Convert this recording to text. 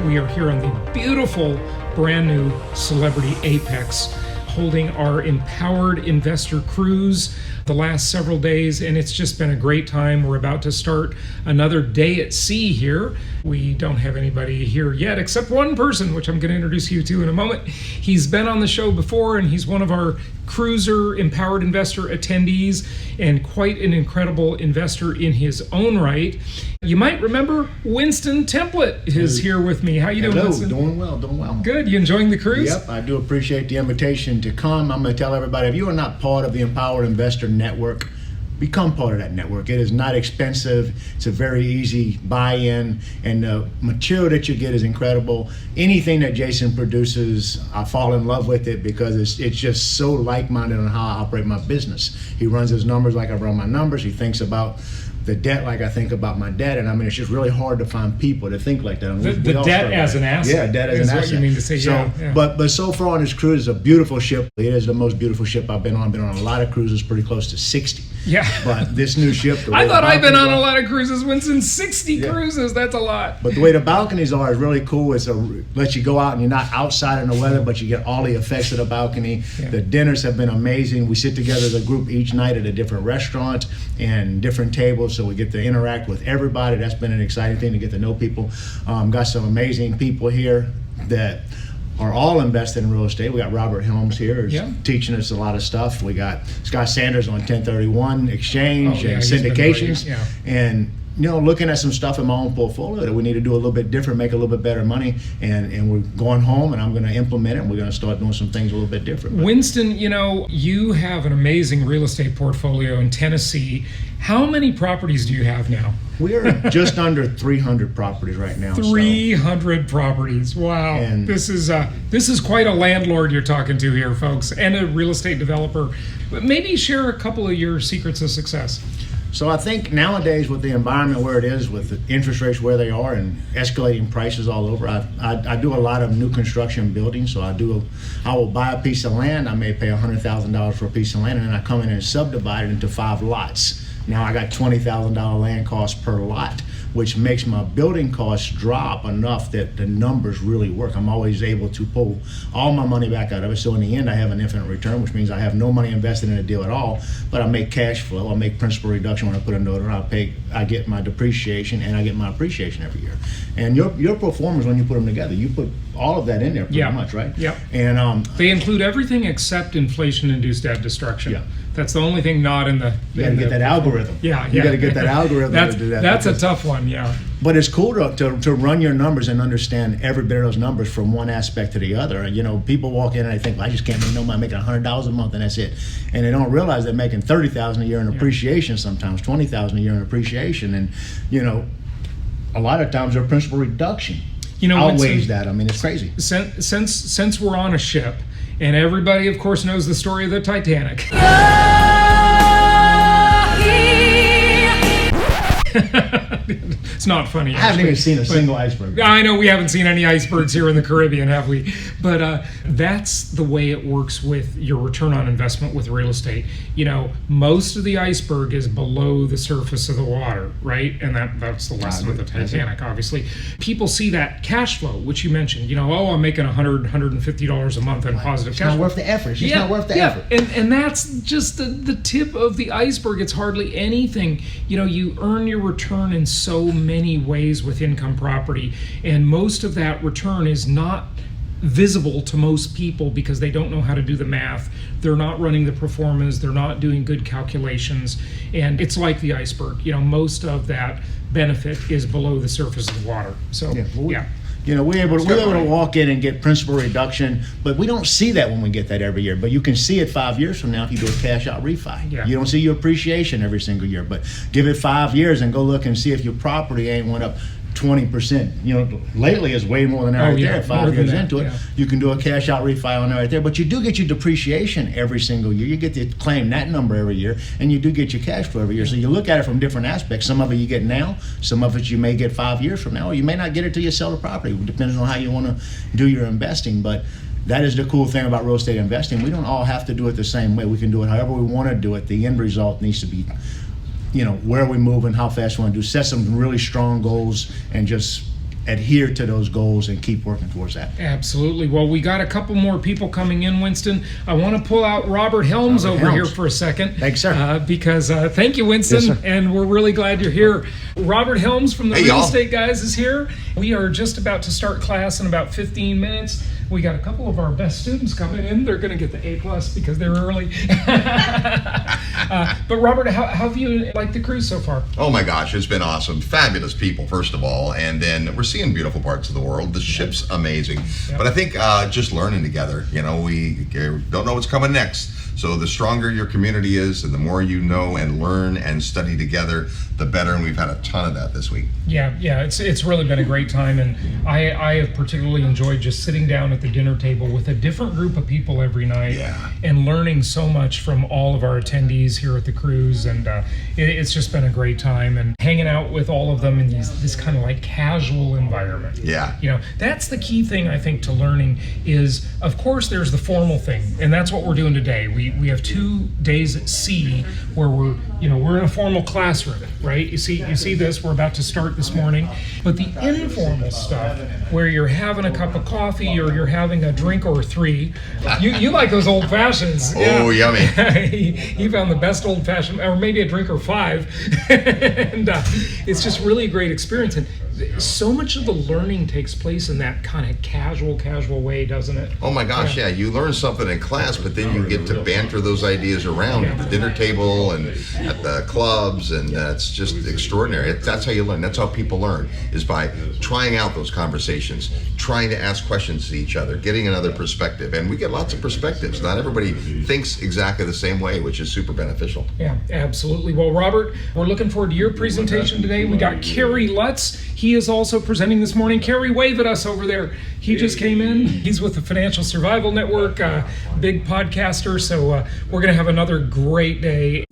We are here on the beautiful, brand new Celebrity Apex, holding our Empowered Investor Cruise the last several days, and it's just been a great time. We're about to start another day at sea here. We don't have anybody here yet except one person, which I'm going to introduce you to in a moment. He's been on the show before, and he's one of our cruiser Empowered Investor attendees and quite an incredible investor in his own right. You might remember Winston Templet is here with me. How you doing, Winston? Doing well. Good. You enjoying the cruise? Yep, I do appreciate the invitation to come. I'm going to tell everybody, if you are not part of the Empowered Investor Network, become part of that network. It is not expensive. It's a very easy buy-in, and the material that you get is incredible. Anything that Jason produces, I fall in love with it because it's just so like-minded on how I operate my business. He runs his numbers like I run my numbers. He thinks about the debt like I think about my debt, and I mean, it's just really hard to find people that think like that. The debt as an asset. Yeah, debt as an asset. What you mean to say. So, yeah. But so far on this cruise, it's a beautiful ship. It is the most beautiful ship I've been on. I've been on a lot of cruises, pretty close to 60. Yeah. But this new ship. I thought I've been on a lot of cruises, Winston. 60 cruises, that's a lot. But the way the balconies are is really cool. It's lets you go out and you're not outside in the weather, but you get all the effects of the balcony. Yeah. The dinners have been amazing. We sit together as a group each night at a different restaurant and different tables, so we get to interact with everybody. That's been an exciting thing to get to know people. Got some amazing people here that are all invested in real estate. We got Robert Helms here teaching us a lot of stuff. We got Scott Sanders on 1031 exchange and syndications. And looking at some stuff in my own portfolio that we need to do a little bit different, make a little bit better money, and we're going home and I'm going to implement it, and we're going to start doing some things a little bit different. Winston, you have an amazing real estate portfolio in Tennessee. How many properties do you have now? We are just under 300 properties right now. 300 properties. Wow. And this is quite a landlord you're talking to here, folks, and a real estate developer. But maybe share a couple of your secrets of success. So I think nowadays, with the environment where it is, with the interest rates where they are and escalating prices all over, I do a lot of new construction buildings. So I will buy a piece of land. I may pay $100,000 for a piece of land, and then I come in and subdivide it into 5 lots. Now I got $20,000 land cost per lot, which makes my building costs drop enough that the numbers really work. I'm always able to pull all my money back out of it. So in the end, I have an infinite return, which means I have no money invested in a deal at all, but I make cash flow. I make principal reduction when I put a note on. I get my depreciation, and I get my appreciation every year. And your performance, when you put them together, you put all of that in there pretty much, right? Yeah. And they include everything except inflation-induced debt destruction. Yeah. That's the only thing not in the. You got to get that algorithm. You got to get that algorithm to do that. That's a tough one, yeah. But it's cool to run your numbers and understand every bit of those numbers from one aspect to the other. People walk in and they think, well, I just can't make no money, making $100 a month and that's it. And they don't realize they're making $30,000 a year in appreciation, sometimes $20,000 a year in appreciation. And, a lot of times their principal reduction outweighs that. I mean, it's crazy. Since we're on a ship, and everybody, of course, knows the story of the Titanic. It's not funny. I haven't even seen a single iceberg. I know we haven't seen any icebergs here in the Caribbean, have we? But that's the way it works with your return on investment with real estate. Most of the iceberg is below the surface of the water, right? And that's the lesson of the Titanic, obviously. People see that cash flow, which you mentioned. I'm making $100, $150 a month in positive cash flow. It's not worth the effort. It's just not worth the effort. And that's just the tip of the iceberg. It's hardly anything. You earn your return in so many ways with income property, and most of that return is not visible to most people because they don't know how to do the math. They're not running the pro formas, they're not doing good calculations, and it's like the iceberg. Most of that benefit is below the surface of the water. So we're able to walk in and get principal reduction, but we don't see that when we get that every year. But you can see it 5 years from now if you do a cash out refi. Yeah. You don't see your appreciation every single year, but give it 5 years and go look and see if your property ain't went up 20%. Lately it's way more than that there. 5 years into it, you can do a cash out refi on that right there. But you do get your depreciation every single year. You get to claim that number every year, and you do get your cash flow every year. So you look at it from different aspects. Some of it you get now, some of it you may get 5 years from now, or you may not get it till you sell the property, depending on how you want to do your investing. But that is the cool thing about real estate investing. We don't all have to do it the same way. We can do it however we want to do it. The end result needs to be where are we moving, how fast we want to do, set some really strong goals, and just adhere to those goals and keep working towards that. Absolutely. Well, we got a couple more people coming in, Winston. I want to pull out Robert Helms over here for a second. Thanks, sir. Because thank you, Winston, Yes, sir. and we're really glad you're here. Robert Helms from the Hey, Real y'all. Estate Guys is here. We are just about to start class in about 15 minutes. We got a couple of our best students coming in. They're going to get the A+ because they're early. But Robert, how have you liked the cruise so far? Oh my gosh, it's been awesome. Fabulous people, first of all, and then we're seeing beautiful parts of the world. The ship's amazing. Yep. But I think just learning together, we don't know what's coming next. So the stronger your community is and the more you know and learn and study together, the better. And we've had a ton of that this week. Yeah, it's really been a great time, and I have particularly enjoyed just sitting down at the dinner table with a different group of people every night, and learning so much from all of our attendees here at the cruise, and it's just been a great time, and hanging out with all of them in this kind of like casual environment. Yeah. That's the key thing I think to learning is, of course, there's the formal thing, and that's what we're doing today. We have 2 days at sea where we're in a formal classroom, right? You see this, we're about to start this morning. But the informal stuff, where you're having a cup of coffee or you're having a drink or 3, you like those old fashions. Oh, yummy. He found the best old fashioned, or maybe a drink or 5. And it's just really a great experience. And so much of the learning takes place in that kind of casual way, doesn't it? Oh my gosh, yeah. You learn something in class, but then you get to banter those ideas around at the dinner table and at the clubs, and it's just extraordinary. That's how you learn. That's how people learn, is by trying out those conversations, trying to ask questions to each other, getting another perspective. And we get lots of perspectives. Not everybody thinks exactly the same way, which is super beneficial. Yeah, absolutely. Well, Robert, we're looking forward to your presentation today. We got Kerry Lutz. He is also presenting this morning. Kerry, wave at us over there. He just came in. He's with the Financial Survival Network, big podcaster. So we're going to have another great day.